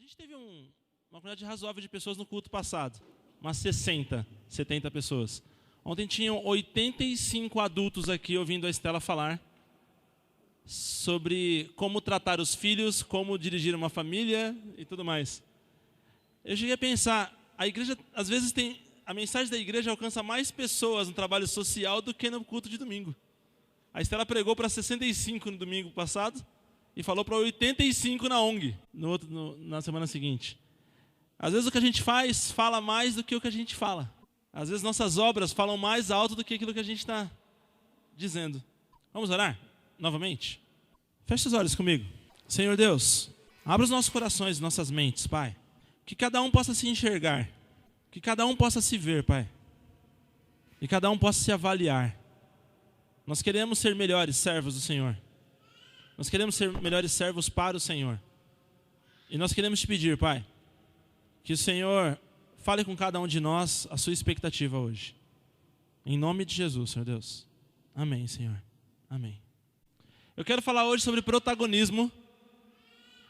gente teve uma quantidade razoável de pessoas no culto passado. Umas 60, 70 pessoas. Ontem tinham 85 adultos aqui ouvindo a Estela falar sobre como tratar os filhos, como dirigir uma família e tudo mais. Eu cheguei a pensar, a igreja, às vezes a mensagem da igreja alcança mais pessoas no trabalho social do que no culto de domingo. A Estela pregou para 65 no domingo passado e falou para 85 na ONG, na semana seguinte. Às vezes o que a gente faz fala mais do que o que a gente fala. Às vezes nossas obras falam mais alto do que aquilo que a gente está dizendo. Vamos orar novamente? Feche os olhos comigo. Senhor Deus, abra os nossos corações e nossas mentes, Pai. Que cada um possa se enxergar. Que cada um possa se ver, Pai. E cada um possa se avaliar. Nós queremos ser melhores servos do Senhor. Nós queremos ser melhores servos para o Senhor. E nós queremos te pedir, Pai, que o Senhor fale com cada um de nós a sua expectativa hoje. Em nome de Jesus, Senhor Deus. Amém, Senhor. Amém. Eu quero falar hoje sobre protagonismo.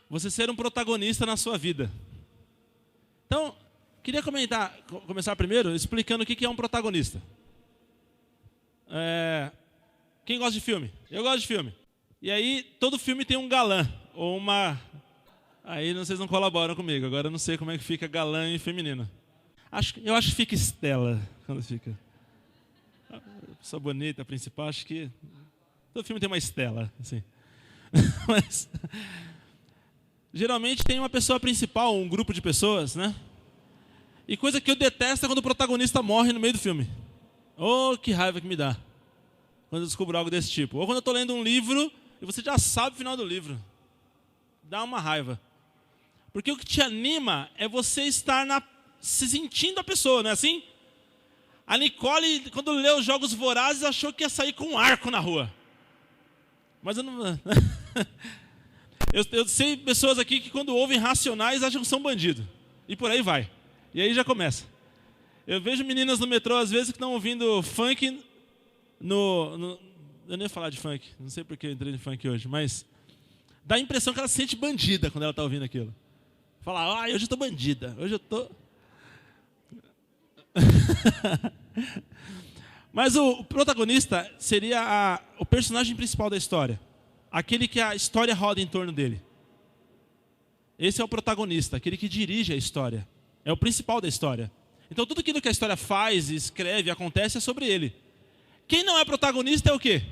Você ser um protagonista na sua vida. Então, queria começar primeiro explicando o que é um protagonista. Quem gosta de filme? Eu gosto de filme. E aí, todo filme tem um galã, ou uma... Aí vocês não colaboram comigo, agora eu não sei como é que fica galã e feminino. Eu acho que fica Estela, quando fica. A pessoa bonita, a principal, acho que... Todo filme tem uma Estela, assim. Mas... Geralmente tem uma pessoa principal, um grupo de pessoas, né? E coisa que eu detesto é quando o protagonista morre no meio do filme. Oh, que raiva que me dá quando eu descubro algo desse tipo. Ou quando eu estou lendo um livro e você já sabe o final do livro. Dá uma raiva. Porque o que te anima é você estar se sentindo a pessoa, não é assim? A Nicole, quando leu os Jogos Vorazes, achou que ia sair com um arco na rua. Mas eu não... eu sei pessoas aqui que quando ouvem Racionais acham que são bandidos. E por aí vai. E aí já começa. Eu vejo meninas no metrô, às vezes, que estão ouvindo funk eu nem ia falar de funk, não sei porque eu entrei em funk hoje, mas dá a impressão que ela se sente bandida quando ela está ouvindo aquilo. Fala, hoje eu estou bandida, hoje eu estou... Mas o protagonista seria o personagem principal da história. Aquele que a história roda em torno dele. Esse é o protagonista, aquele que dirige a história. É o principal da história. Então tudo aquilo que a história faz, escreve, acontece é sobre ele. Quem não é protagonista é o quê?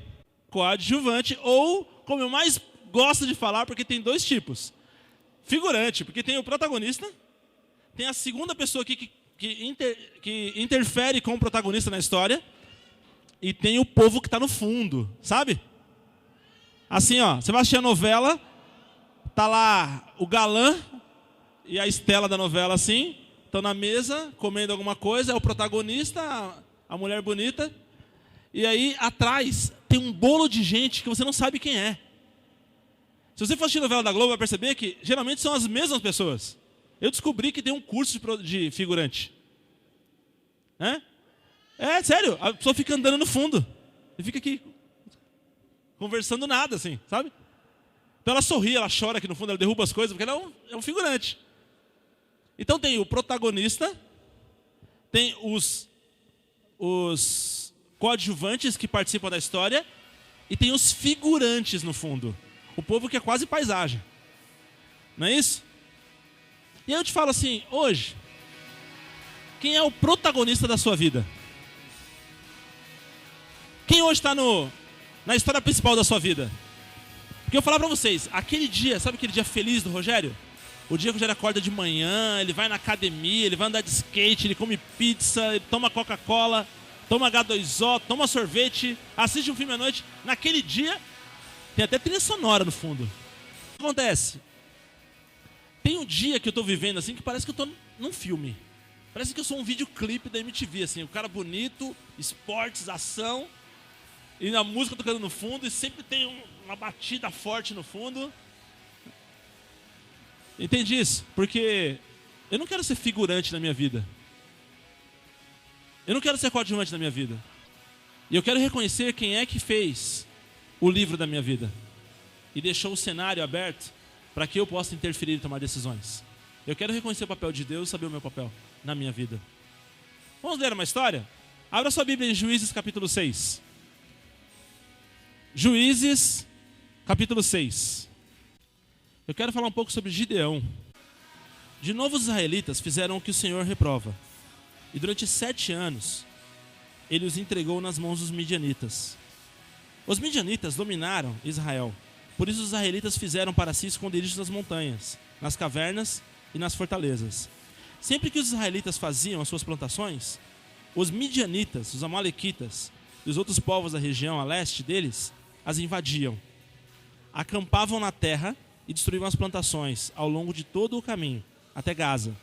Coadjuvante, ou, como eu mais gosto de falar, porque tem dois tipos. Figurante, porque tem o protagonista, tem a segunda pessoa aqui que interfere com o protagonista na história, e tem o povo que está no fundo, sabe? Assim, ó, você vai assistir a novela, tá lá o galã e a Estela da novela assim, estão na mesa, comendo alguma coisa, é o protagonista, a mulher bonita, e aí atrás tem um bolo de gente que você não sabe quem é. Se você for assistir a novela da Globo, vai perceber que geralmente são as mesmas pessoas. Eu descobri que tem um curso de figurante. Sério, a pessoa fica andando no fundo e fica aqui conversando nada, assim, sabe? Então ela sorri, ela chora aqui no fundo, ela derruba as coisas, porque ela é um figurante. Então tem o protagonista, tem os coadjuvantes que participam da história, e tem os figurantes no fundo. O povo que é quase paisagem. Não é isso? E aí eu te falo assim, hoje, quem é o protagonista da sua vida? Quem hoje está na história principal da sua vida? Porque eu vou falar para vocês, aquele dia, sabe aquele dia feliz do Rogério? O dia que o Rogério acorda de manhã, ele vai na academia, ele vai andar de skate, ele come pizza, ele toma Coca-Cola, toma H2O, toma sorvete, assiste um filme à noite. Naquele dia, tem até trilha sonora no fundo. O que acontece? Tem um dia que eu estou vivendo assim, que parece que eu estou num filme. Parece que eu sou um videoclipe da MTV, assim, o cara bonito, esportes, ação, e a música tocando no fundo, e sempre tem uma batida forte no fundo. Entende isso? Porque eu não quero ser figurante na minha vida. Eu não quero ser coadjuvante na minha vida. E eu quero reconhecer quem é que fez o livro da minha vida. E deixou o cenário aberto para que eu possa interferir e tomar decisões. Eu quero reconhecer o papel de Deus e saber o meu papel na minha vida. Vamos ler uma história? Abra sua Bíblia em Juízes capítulo 6. Juízes capítulo 6. Eu quero falar um pouco sobre Gideão. De novo os israelitas fizeram o que o Senhor reprova. E durante 7 anos, ele os entregou nas mãos dos midianitas. Os midianitas dominaram Israel. Por isso os israelitas fizeram para si esconderijos nas montanhas, nas cavernas e nas fortalezas. Sempre que os israelitas faziam as suas plantações, os midianitas, os amalequitas e os outros povos da região a leste deles as invadiam. Acampavam na terra e destruíam as plantações ao longo de todo o caminho, até Gaza.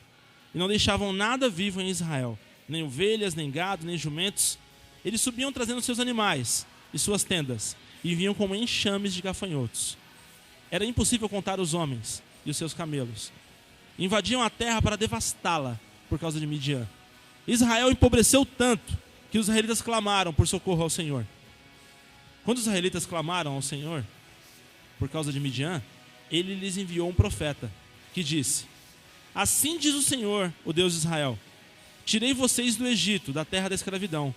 E não deixavam nada vivo em Israel, nem ovelhas, nem gado, nem jumentos. Eles subiam trazendo seus animais e suas tendas, e vinham como enxames de gafanhotos. Era impossível contar os homens e os seus camelos. Invadiam a terra para devastá-la por causa de Midian. Israel empobreceu tanto que os israelitas clamaram por socorro ao Senhor. Quando os israelitas clamaram ao Senhor por causa de Midian, ele lhes enviou um profeta que disse: assim diz o Senhor, o Deus de Israel: tirei vocês do Egito, da terra da escravidão.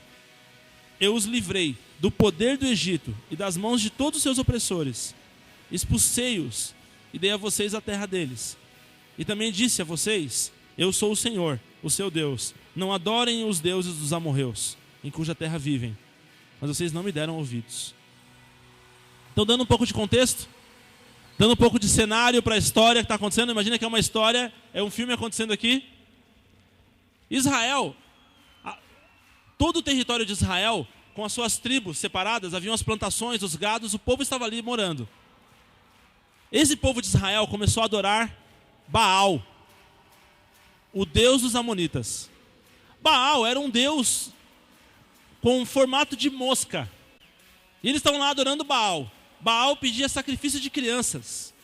Eu os livrei do poder do Egito e das mãos de todos os seus opressores. Expulsei-os e dei a vocês a terra deles. E também disse a vocês: eu sou o Senhor, o seu Deus. Não adorem os deuses dos amorreus, em cuja terra vivem. Mas vocês não me deram ouvidos. Então, dando um pouco de contexto, dando um pouco de cenário para a história que está acontecendo. Imagina que é uma história, é um filme acontecendo aqui. Israel, todo o território de Israel, com as suas tribos separadas, haviam as plantações, os gados, o povo estava ali morando. Esse povo de Israel começou a adorar Baal, o deus dos amonitas. Baal era um deus com formato de mosca. E eles estavam lá adorando Baal. Baal pedia sacrifício de crianças.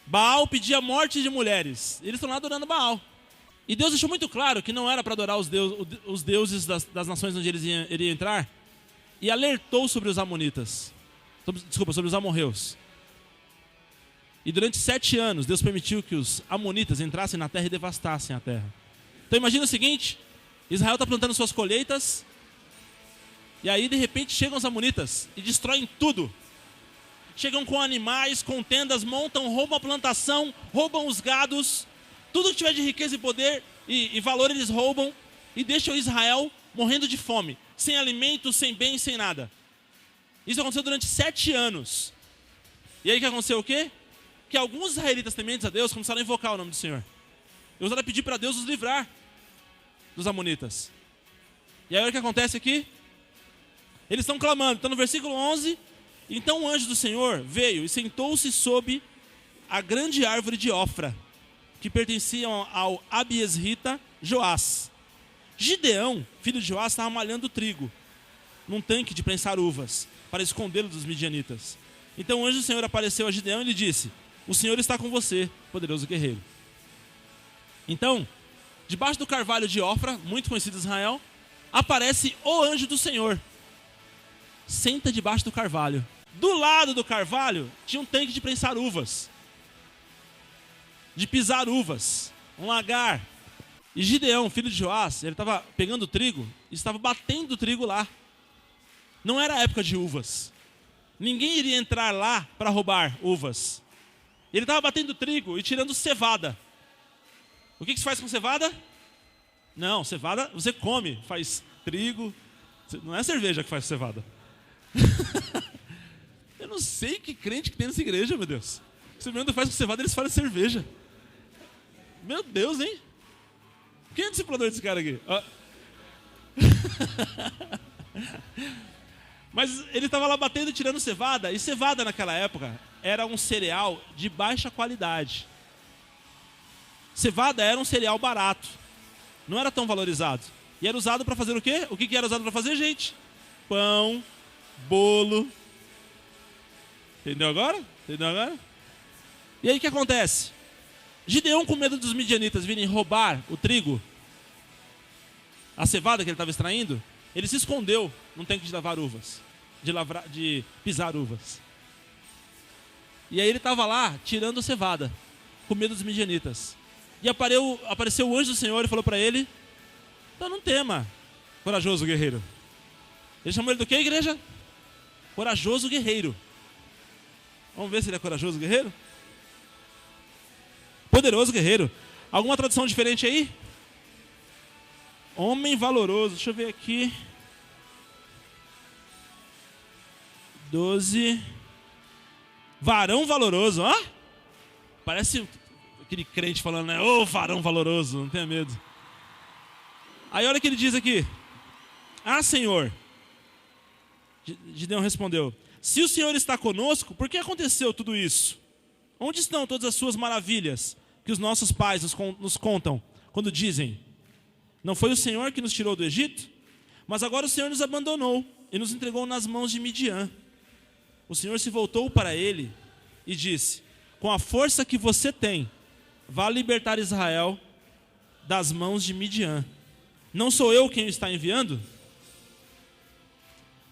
Baal pedia morte de mulheres. Eles estão lá adorando Baal. E Deus deixou muito claro que não era para adorar os deuses das nações onde eles iriam entrar. E alertou sobre os amonitas. Sobre os amorreus. E durante 7 anos, Deus permitiu que os amonitas entrassem na terra e devastassem a terra. Então imagina o seguinte: Israel está plantando suas colheitas. E aí de repente chegam os amonitas e destroem tudo. Chegam com animais, com tendas, montam, roubam a plantação, roubam os gados. Tudo que tiver de riqueza e poder e valor eles roubam. E deixam Israel morrendo de fome. Sem alimento, sem bem, sem nada. Isso aconteceu durante 7 anos. E aí que aconteceu o quê? Que alguns israelitas tementes a Deus começaram a invocar o nome do Senhor. E começaram a pedir para Deus os livrar dos amonitas. E aí o que acontece aqui? Eles estão clamando. Então no versículo 11, então o anjo do Senhor veio e sentou-se sob a grande árvore de Ofra, que pertencia ao Abiesrita Joás. Gideão, filho de Joás, estava malhando trigo num tanque de prensar uvas, para escondê-lo dos midianitas. Então o anjo do Senhor apareceu a Gideão e lhe disse: o Senhor está com você, poderoso guerreiro. Então, debaixo do carvalho de Ofra, muito conhecido em Israel, aparece o anjo do Senhor. Senta debaixo do carvalho. Do lado do carvalho tinha um tanque de prensar uvas, de pisar uvas, um lagar. E Gideão, filho de Joás, ele estava pegando trigo e estava batendo o trigo lá. Não era época de uvas. Ninguém iria entrar lá para roubar uvas. Ele estava batendo trigo e tirando cevada. O que se faz com cevada? Não, cevada você come, faz trigo. Não é cerveja que faz cevada. Eu não sei que crente que tem nessa igreja, meu Deus. Se o meu faz com cevada, eles fazem cerveja. Meu Deus, hein? Quem é o discipulador desse cara aqui? Mas ele estava lá batendo e tirando cevada. E cevada naquela época era um cereal de baixa qualidade. Cevada era um cereal barato. Não era tão valorizado. E era usado para fazer o quê? O que era usado para fazer, gente? Pão, bolo. Entendeu agora? Entendeu agora? E aí o que acontece? Gideão, com medo dos midianitas virem roubar o trigo, a cevada que ele estava extraindo, ele se escondeu num tanque de lavar uvas, de pisar uvas. E aí ele estava lá tirando a cevada, com medo dos midianitas. E apareceu o anjo do Senhor e falou para ele: então não tema, corajoso guerreiro. Ele chamou ele do que, igreja? Corajoso guerreiro. Vamos ver se ele é corajoso guerreiro? Poderoso guerreiro. Alguma tradução diferente aí? Homem valoroso. Deixa eu ver aqui. 12. Varão valoroso, ó. Parece aquele crente falando, né? Ô, varão valoroso, não tenha medo. Aí olha o que ele diz aqui. Ah, Senhor. Gideão respondeu: se o Senhor está conosco, por que aconteceu tudo isso? Onde estão todas as suas maravilhas que os nossos pais nos contam quando dizem: não foi o Senhor que nos tirou do Egito? Mas agora o Senhor nos abandonou e nos entregou nas mãos de Midian. O Senhor se voltou para ele e disse: com a força que você tem, vá libertar Israel das mãos de Midian. Não sou eu quem o está enviando?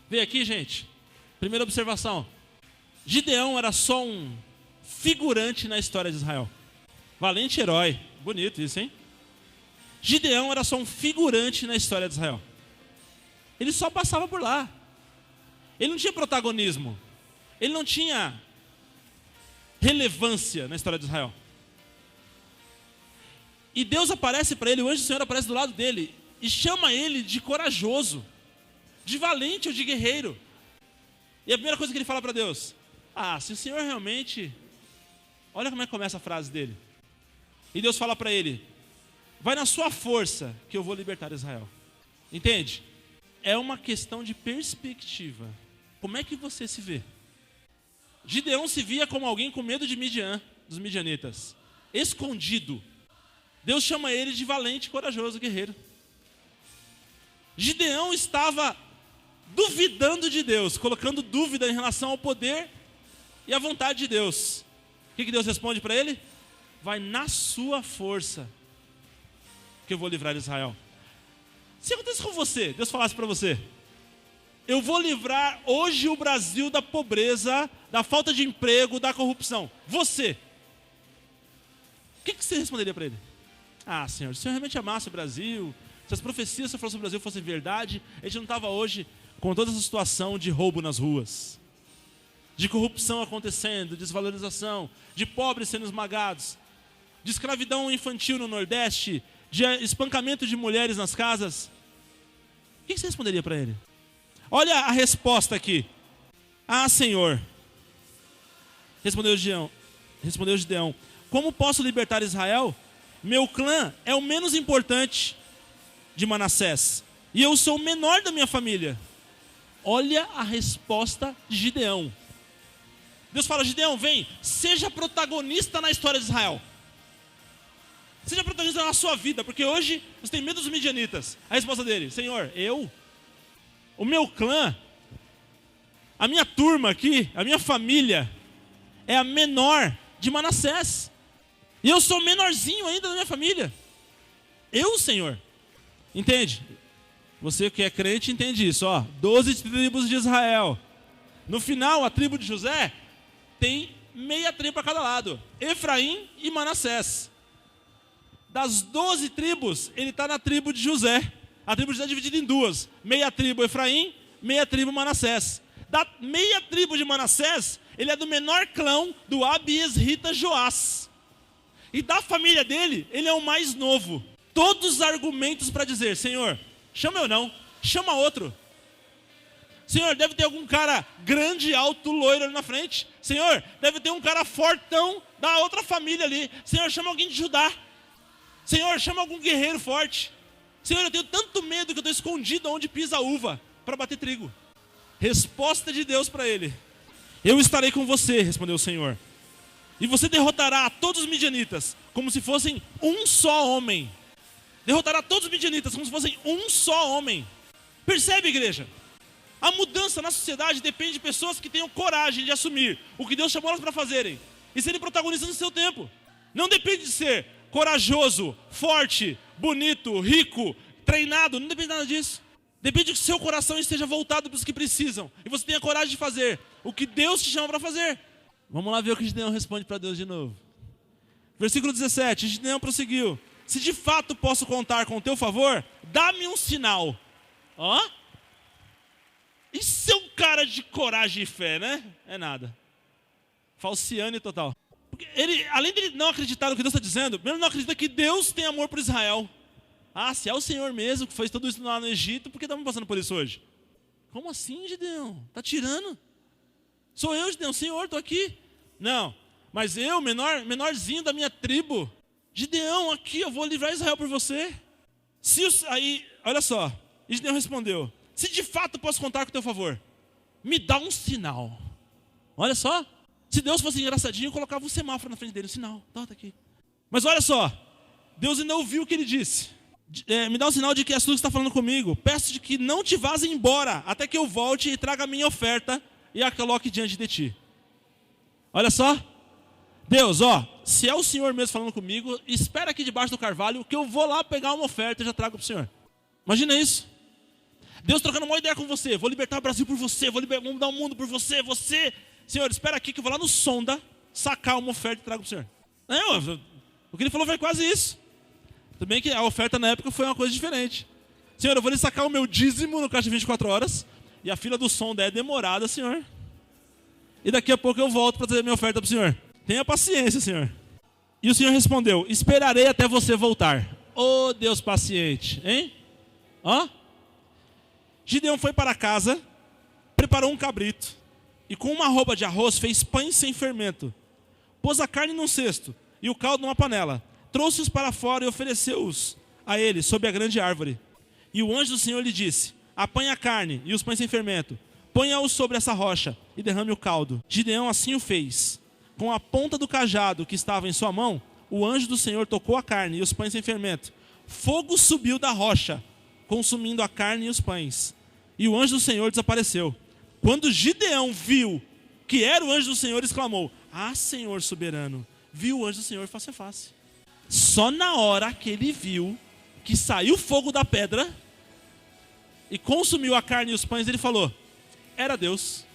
Vem aqui, gente. Primeira observação. Gideão era só um figurante na história de Israel. Valente herói. Bonito isso, hein? Gideão era só um figurante na história de Israel. Ele só passava por lá. Ele não tinha protagonismo. Ele não tinha relevância na história de Israel. E Deus aparece para ele, o anjo do Senhor aparece do lado dele e chama ele de corajoso, de valente ou de guerreiro. E a primeira coisa que ele fala para Deus: ah, se o Senhor realmente... Olha como é que começa a frase dele. E Deus fala para ele: vai na sua força que eu vou libertar Israel. Entende? É uma questão de perspectiva. Como é que você se vê? Gideão se via como alguém com medo de Midian, dos midianitas, escondido. Deus chama ele de valente, corajoso, guerreiro. Gideão estava duvidando de Deus, colocando dúvida em relação ao poder e à vontade de Deus. O que Deus responde para ele? Vai na sua força que eu vou livrar Israel. Se acontece com você, Deus falasse para você: eu vou livrar hoje o Brasil da pobreza, da falta de emprego, da corrupção. Você. O que você responderia para ele? Ah, Senhor, se o Senhor realmente amasse o Brasil, se as profecias que o Senhor falou sobre o Brasil fossem verdade, a gente não estava hoje com toda essa situação de roubo nas ruas, de corrupção acontecendo, desvalorização, de pobres sendo esmagados, de escravidão infantil no Nordeste, de espancamento de mulheres nas casas. O que você responderia para ele? Olha a resposta aqui. Ah, Senhor, respondeu Gideão, como posso libertar Israel? Meu clã é o menos importante de Manassés, e eu sou o menor da minha família. Olha a resposta de Gideão. Deus fala: Gideão, vem, seja protagonista na história de Israel. Seja protagonista na sua vida, porque hoje você tem medo dos midianitas. A resposta dele: Senhor, o meu clã, a minha turma aqui, a minha família, é a menor de Manassés. E eu sou o menorzinho ainda da minha família. Senhor. Entende? Você que é crente entende isso, ó. 12 tribos de Israel. No final, a tribo de José tem meia tribo para cada lado: Efraim e Manassés. Das 12 tribos, ele está na tribo de José. A tribo de José é dividida em duas: meia tribo Efraim, meia tribo Manassés. Da meia tribo de Manassés, ele é do menor clã do Abiesrita Joás. E da família dele, ele é o mais novo. Todos os argumentos para dizer: Senhor, chama eu não, chama outro. Senhor, deve ter algum cara grande, alto, loiro ali na frente. Senhor, deve ter um cara fortão da outra família ali. Senhor, chama alguém de Judá. Senhor, chama algum guerreiro forte. Senhor, eu tenho tanto medo que eu estou escondido onde pisa a uva para bater trigo. Resposta de Deus para ele: eu estarei com você, respondeu o Senhor. E você derrotará todos os midianitas como se fossem um só homem. Derrotará todos os midianitas como se fossem um só homem. Percebe, igreja? A mudança na sociedade depende de pessoas que tenham coragem de assumir o que Deus chamou elas para fazerem e serem protagonistas no seu tempo. Não depende de ser corajoso, forte, bonito, rico, treinado. Não depende de nada disso. Depende que o seu coração esteja voltado para os que precisam e você tenha coragem de fazer o que Deus te chama para fazer. Vamos lá ver o que Gideão responde para Deus de novo. Versículo 17, Gideão prosseguiu: se de fato posso contar com o teu favor, dá-me um sinal. Ó, isso é um cara de coragem e fé, né? É nada. Falciane total. Porque ele, além de não acreditar no que Deus está dizendo, ele não acredita que Deus tem amor por Israel. Ah, se é o Senhor mesmo que fez tudo isso lá no Egito, por que estamos passando por isso hoje? Como assim, Gideão? Está tirando? Sou eu, Gideão, Senhor, estou aqui. Não, mas eu, menorzinho da minha tribo, Gideão, aqui, eu vou livrar Israel por você. Aí, olha só, Gideão respondeu: se de fato posso contar com o teu favor, me dá um sinal. Olha só, se Deus fosse engraçadinho, eu colocava um semáforo na frente dele, um sinal, tá aqui. Mas olha só, Deus ainda ouviu o que ele disse. Me dá um sinal de que és tu que está falando comigo. Peço-te que não te vás embora, até que eu volte e traga a minha oferta e a coloque diante de ti. Olha só, Deus, se é o Senhor mesmo falando comigo, espera aqui debaixo do carvalho, que eu vou lá pegar uma oferta e já trago para o Senhor. Imagina isso. Deus trocando uma ideia com você: vou libertar o Brasil por você, vou mudar o mundo por você. Senhor, espera aqui que eu vou lá no Sonda sacar uma oferta e trago para o Senhor. O que ele falou foi quase isso. Tudo bem que a oferta na época foi uma coisa diferente. Senhor, eu vou lhe sacar o meu dízimo no caixa 24 horas. E a fila do Sonda é demorada, Senhor. E daqui a pouco eu volto para trazer minha oferta para o Senhor. Tenha paciência, Senhor. E o Senhor respondeu: esperarei até você voltar. Oh, Deus paciente, hein? Gideão foi para casa, preparou um cabrito e com uma roupa de arroz fez pães sem fermento. Pôs a carne num cesto e o caldo numa panela. Trouxe-os para fora e ofereceu-os a ele sob a grande árvore. E o anjo do Senhor lhe disse: apanha a carne e os pães sem fermento, ponha-os sobre essa rocha e derrame o caldo. Gideão assim o fez. Com a ponta do cajado que estava em sua mão, o anjo do Senhor tocou a carne e os pães sem fermento. Fogo subiu da rocha, consumindo a carne e os pães. E o anjo do Senhor desapareceu. Quando Gideão viu que era o anjo do Senhor, exclamou: ah, Senhor soberano, viu o anjo do Senhor face a face. Só na hora que ele viu que saiu fogo da pedra e consumiu a carne e os pães, ele falou: era Deus.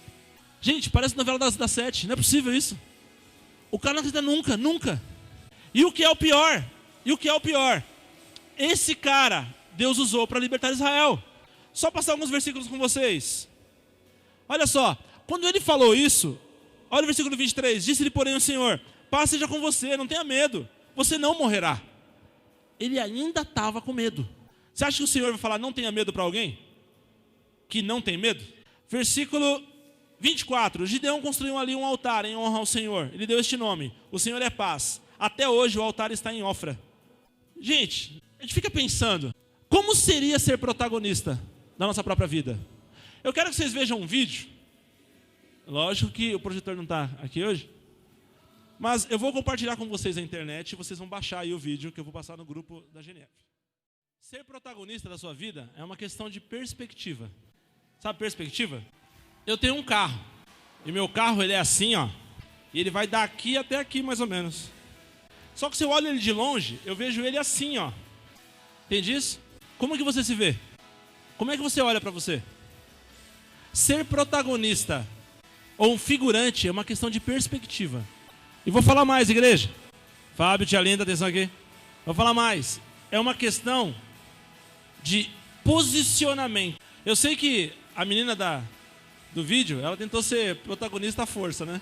Gente, parece novela das 7, não é possível isso. O cara não acredita nunca. E o que é o pior? Esse cara, Deus usou para libertar Israel. Só passar alguns versículos com vocês. Olha só, quando ele falou isso, olha o versículo 23. Disse-lhe, porém, o Senhor: paz seja com você, não tenha medo, você não morrerá. Ele ainda estava com medo. Você acha que o Senhor vai falar não tenha medo para alguém que não tem medo? Versículo 24. Gideão construiu ali um altar em honra ao Senhor. Ele deu este nome: o Senhor é paz. Até hoje o altar está em Ofra. Gente, a gente fica pensando: como seria ser protagonista da nossa própria vida? Eu quero que vocês vejam um vídeo. Lógico que o projetor não está aqui hoje, mas eu vou compartilhar com vocês na internet e vocês vão baixar aí o vídeo que eu vou passar no grupo da GNF. Ser protagonista da sua vida é uma questão de perspectiva. Sabe perspectiva? Eu tenho um carro, e meu carro ele é assim, e ele vai daqui até aqui mais ou menos. Só que se eu olho ele de longe, eu vejo ele assim, Entende isso? Como que você se vê? Como é que você olha para você? Ser protagonista ou um figurante é uma questão de perspectiva. E vou falar mais, igreja. Fábio, tia Linda, atenção aqui. Vou falar mais. É uma questão de posicionamento. Eu sei que a menina do vídeo, ela tentou ser protagonista à força, né?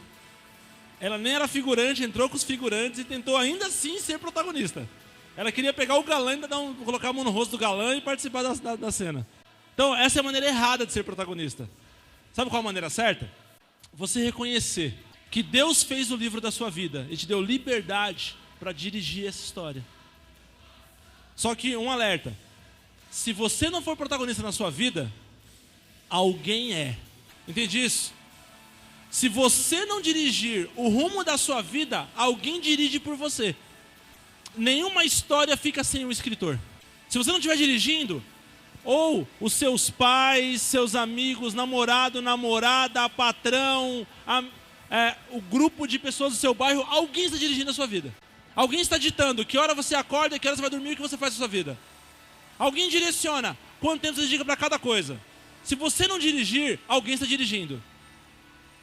Ela nem era figurante, entrou com os figurantes e tentou ainda assim ser protagonista. Ela queria pegar o galã e colocar a mão no rosto do galã e participar da cena. Então, essa é a maneira errada de ser protagonista. Sabe qual é a maneira certa? Você reconhecer que Deus fez o livro da sua vida e te deu liberdade para dirigir essa história. Só que um alerta: se você não for protagonista na sua vida, alguém é. Entende isso? Se você não dirigir o rumo da sua vida, alguém dirige por você. Nenhuma história fica sem um escritor. Se você não estiver dirigindo, ou os seus pais, seus amigos, namorado, namorada, patrão, o grupo de pessoas do seu bairro, alguém está dirigindo a sua vida. Alguém está ditando que hora você acorda, que hora você vai dormir e o que você faz na sua vida. Alguém direciona quanto tempo você dedica para cada coisa. Se você não dirigir, alguém está dirigindo.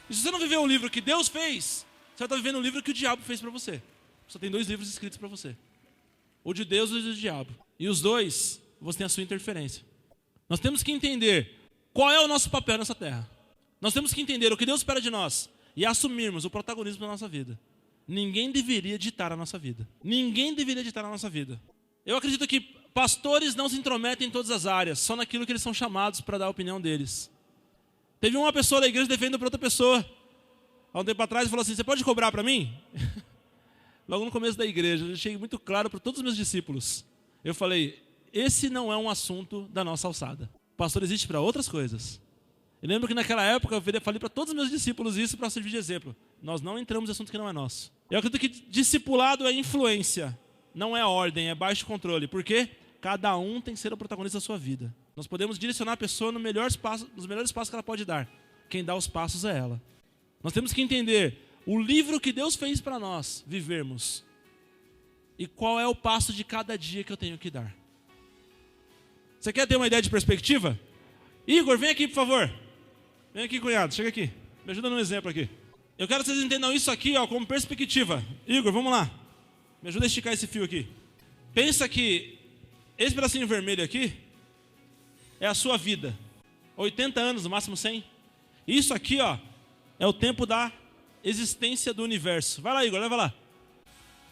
E se você não viver o livro que Deus fez, você está vivendo o livro que o diabo fez para você. Só tem 2 livros escritos para você. O de Deus e o do diabo. E os 2, você tem a sua interferência. Nós temos que entender qual é o nosso papel nessa terra. Nós temos que entender o que Deus espera de nós e assumirmos o protagonismo da nossa vida. Ninguém deveria ditar a nossa vida. Ninguém deveria ditar a nossa vida. Eu acredito que pastores não se intrometem em todas as áreas, só naquilo que eles são chamados para dar a opinião deles. Teve uma pessoa da igreja defendendo para outra pessoa. Há um tempo atrás ele falou assim, você pode cobrar para mim? Logo no começo da igreja, eu deixei muito claro para todos os meus discípulos. Eu falei, esse não é um assunto da nossa alçada. O pastor existe para outras coisas. Eu lembro que naquela época eu falei para todos os meus discípulos isso para servir de exemplo. Nós não entramos em assunto que não é nosso. Eu acredito que discipulado é influência, não é ordem, é baixo controle. Por quê? Cada um tem que ser o protagonista da sua vida. Nós podemos direcionar a pessoa nos melhores passos que ela pode dar. Quem dá os passos é ela. Nós temos que entender o livro que Deus fez para nós vivermos. E qual é o passo de cada dia que eu tenho que dar. Você quer ter uma ideia de perspectiva? Igor, vem aqui, por favor. Vem aqui, cunhado, chega aqui. Me ajuda num exemplo aqui. Eu quero que vocês entendam isso aqui, ó, como perspectiva. Igor, vamos lá. Me ajuda a esticar esse fio aqui. Pensa que esse pedacinho vermelho aqui é a sua vida. 80 anos, no máximo 100. Isso aqui, ó, é o tempo da existência do universo. Vai lá, Igor, leva lá.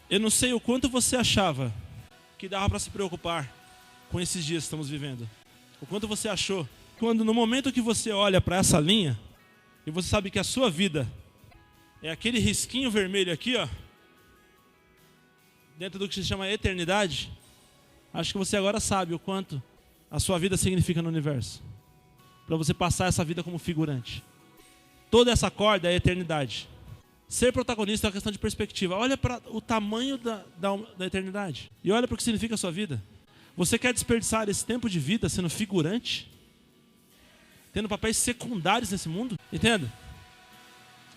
Eu não sei o quanto você achava que dava para se preocupar com esses dias que estamos vivendo. O quanto você achou. Quando no momento que você olha para essa linha, e você sabe que a sua vida é aquele risquinho vermelho aqui, ó, dentro do que se chama eternidade, acho que você agora sabe o quanto a sua vida significa no universo. Para você passar essa vida como figurante. Toda essa corda é a eternidade. Ser protagonista é uma questão de perspectiva. Olha para o tamanho da eternidade. E olha para o que significa a sua vida. Você quer desperdiçar esse tempo de vida sendo figurante? Tendo papéis secundários nesse mundo? Entenda?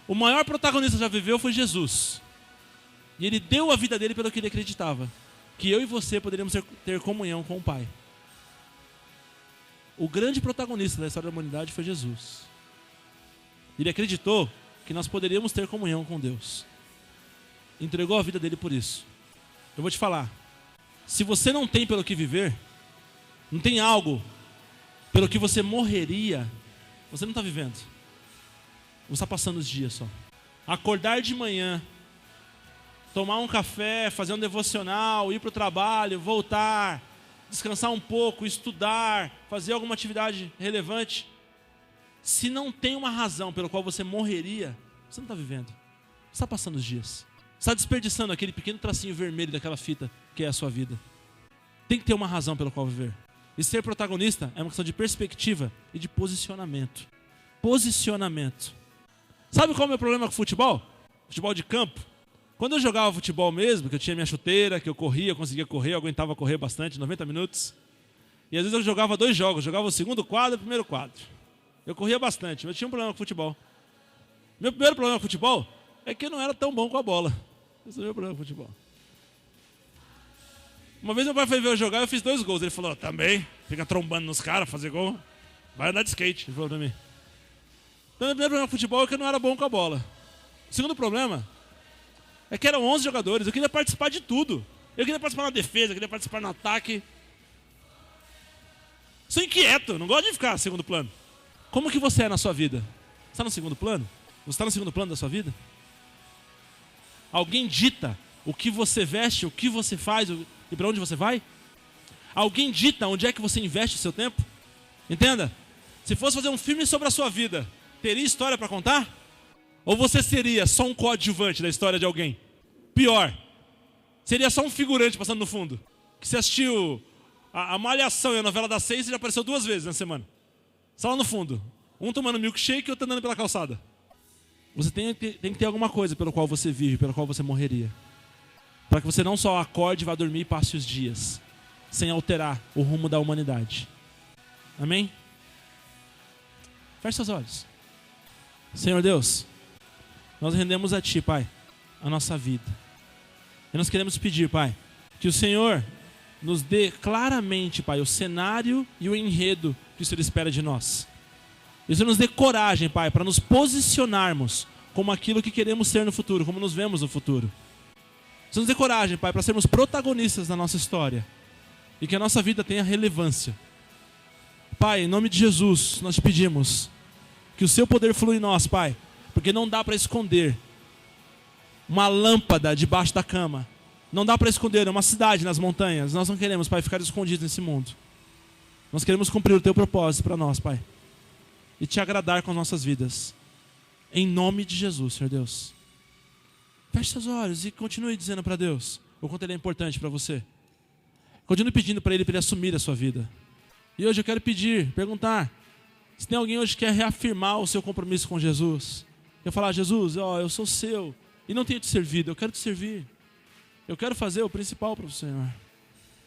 O maior protagonista que já viveu foi Jesus. E ele deu a vida dele pelo que ele acreditava. Que eu e você poderíamos ter comunhão com o Pai. O grande protagonista da história da humanidade foi Jesus. Ele acreditou que nós poderíamos ter comunhão com Deus. Entregou a vida dele por isso. Eu vou te falar. Se você não tem pelo que viver, não tem algo pelo que você morreria, você não está vivendo. Você está passando os dias só. Acordar de manhã, tomar um café, fazer um devocional, ir para o trabalho, voltar, descansar um pouco, estudar, fazer alguma atividade relevante. Se não tem uma razão pela qual você morreria, você não está vivendo. Você está passando os dias. Você está desperdiçando aquele pequeno tracinho vermelho daquela fita que é a sua vida. Tem que ter uma razão pela qual viver. E ser protagonista é uma questão de perspectiva e de posicionamento. Posicionamento. Sabe qual é o meu problema com futebol? Futebol de campo. Quando eu jogava futebol mesmo, que eu tinha minha chuteira, que eu corria, eu conseguia correr, eu aguentava correr bastante, 90 minutos. E às vezes eu jogava 2 jogos, jogava o segundo quadro e o primeiro quadro. Eu corria bastante, mas eu tinha um problema com futebol. Meu primeiro problema com futebol é que eu não era tão bom com a bola. Esse é o meu problema com futebol. Uma vez meu pai foi ver eu jogar e eu fiz 2 gols. Ele falou, também, fica trombando nos caras, fazer gol. Vai andar de skate, ele falou pra mim. Então meu primeiro problema com futebol é que eu não era bom com a bola. O segundo problema é que eram 11 jogadores, eu queria participar de tudo. Eu queria participar na defesa, eu queria participar no ataque. Sou inquieto, não gosto de ficar no segundo plano. Como que você é na sua vida? Você está no segundo plano? Você está no segundo plano da sua vida? Alguém dita o que você veste, o que você faz e para onde você vai? Alguém dita onde é que você investe o seu tempo? Entenda? Se fosse fazer um filme sobre a sua vida, teria história para contar? Ou você seria só um coadjuvante da história de alguém? Pior, seria só um figurante passando no fundo. Que você assistiu a Malhação e a novela das 6 e já apareceu 2 vezes na semana. Só lá no fundo. Um tomando milkshake e outro andando pela calçada. Você tem que ter alguma coisa pelo qual você vive, pelo qual você morreria. Para que você não só acorde, vá dormir e passe os dias, sem alterar o rumo da humanidade. Amém? Feche seus olhos. Senhor Deus, nós rendemos a Ti, Pai, a nossa vida. E nós queremos pedir, Pai, que o Senhor nos dê claramente, Pai, o cenário e o enredo que o Senhor espera de nós. E o Senhor nos dê coragem, Pai, para nos posicionarmos como aquilo que queremos ser no futuro, como nos vemos no futuro. Você nos dê coragem, Pai, para sermos protagonistas da nossa história. E que a nossa vida tenha relevância. Pai, em nome de Jesus, nós te pedimos que o seu poder flua em nós, Pai. Porque não dá para esconder uma lâmpada debaixo da cama. Não dá para esconder uma cidade nas montanhas. Nós não queremos, Pai, ficar escondidos nesse mundo. Nós queremos cumprir o teu propósito para nós, Pai. E te agradar com as nossas vidas. Em nome de Jesus, Senhor Deus. Feche seus olhos e continue dizendo para Deus o quanto Ele é importante para você. Continue pedindo para Ele assumir a sua vida. E hoje eu quero perguntar, se tem alguém hoje que quer reafirmar o seu compromisso com Jesus. Quer falar, Jesus, eu sou seu e não tenho te servido, eu quero te servir. Eu quero fazer o principal para o Senhor.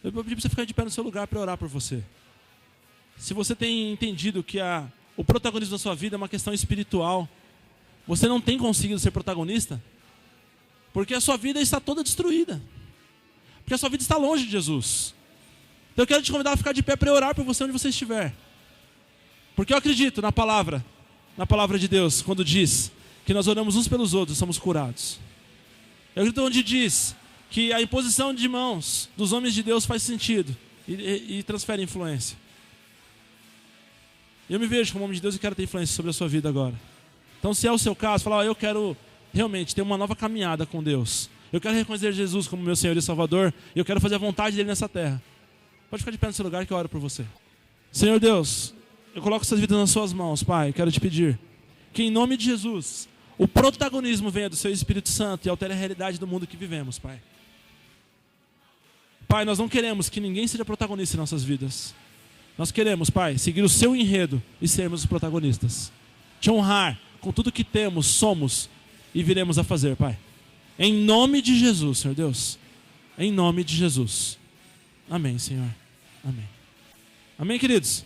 Eu vou pedir para você ficar de pé no seu lugar para orar por você. Se você tem entendido que o protagonismo da sua vida é uma questão espiritual, você não tem conseguido ser protagonista, porque a sua vida está toda destruída. Porque a sua vida está longe de Jesus. Então eu quero te convidar a ficar de pé para orar por você onde você estiver. Porque eu acredito na palavra de Deus, quando diz que nós oramos uns pelos outros e somos curados. Eu acredito onde diz que a imposição de mãos dos homens de Deus faz sentido e transfere influência. Eu me vejo como homem de Deus e quero ter influência sobre a sua vida agora. Então se é o seu caso, fala, eu quero realmente ter uma nova caminhada com Deus. Eu quero reconhecer Jesus como meu Senhor e Salvador. E eu quero fazer a vontade dEle nessa terra. Pode ficar de pé no seu lugar que eu oro por você. Senhor Deus, eu coloco essas vidas nas suas mãos, Pai. Quero te pedir que em nome de Jesus, o protagonismo venha do seu Espírito Santo e altere a realidade do mundo que vivemos, Pai. Pai, nós não queremos que ninguém seja protagonista em nossas vidas. Nós queremos, Pai, seguir o seu enredo e sermos os protagonistas. Te honrar com tudo que temos, somos e viremos a fazer, Pai. Em nome de Jesus, Senhor Deus. Em nome de Jesus. Amém, Senhor. Amém. Amém, queridos?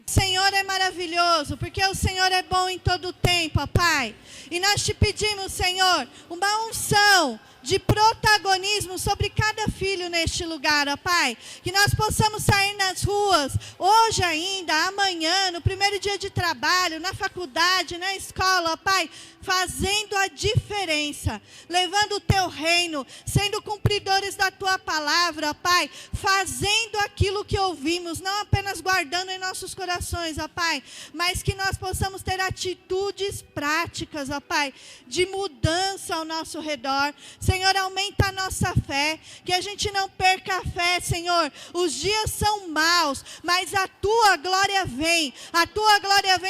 O Senhor é maravilhoso, porque o Senhor é bom em todo o tempo, ó Pai. E nós te pedimos, Senhor, uma unção de protagonismo sobre cada filho neste lugar, ó Pai. Que nós possamos sair nas ruas, hoje ainda, amanhã, no primeiro dia de trabalho, na faculdade, na escola, ó Pai, fazendo a diferença, levando o teu reino, sendo cumpridores da tua palavra, ó Pai, fazendo aquilo que ouvimos, não apenas guardando em nossos corações, ó Pai, mas que nós possamos ter atitudes práticas, ó Pai, de mudança ao nosso redor. Senhor, aumenta a nossa fé, que a gente não perca a fé, Senhor. Os dias são maus, mas a tua glória vem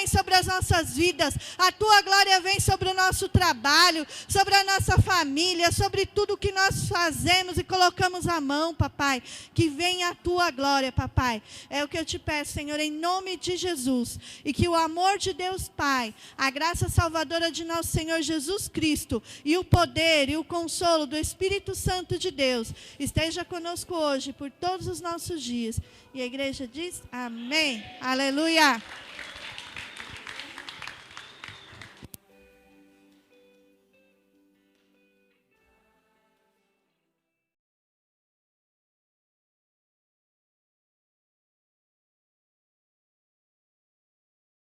sobre as nossas vidas, a tua glória vem sobre o nosso trabalho, sobre a nossa família, sobre tudo que nós fazemos e colocamos a mão, papai. Que venha a tua glória, papai. É o que eu te peço, Senhor, em nome de Jesus. E que o amor de Deus Pai, a graça salvadora de nosso Senhor Jesus Cristo e o poder e o consolo do Espírito Santo de Deus esteja conosco hoje por todos os nossos dias. E a igreja diz amém. Aleluia.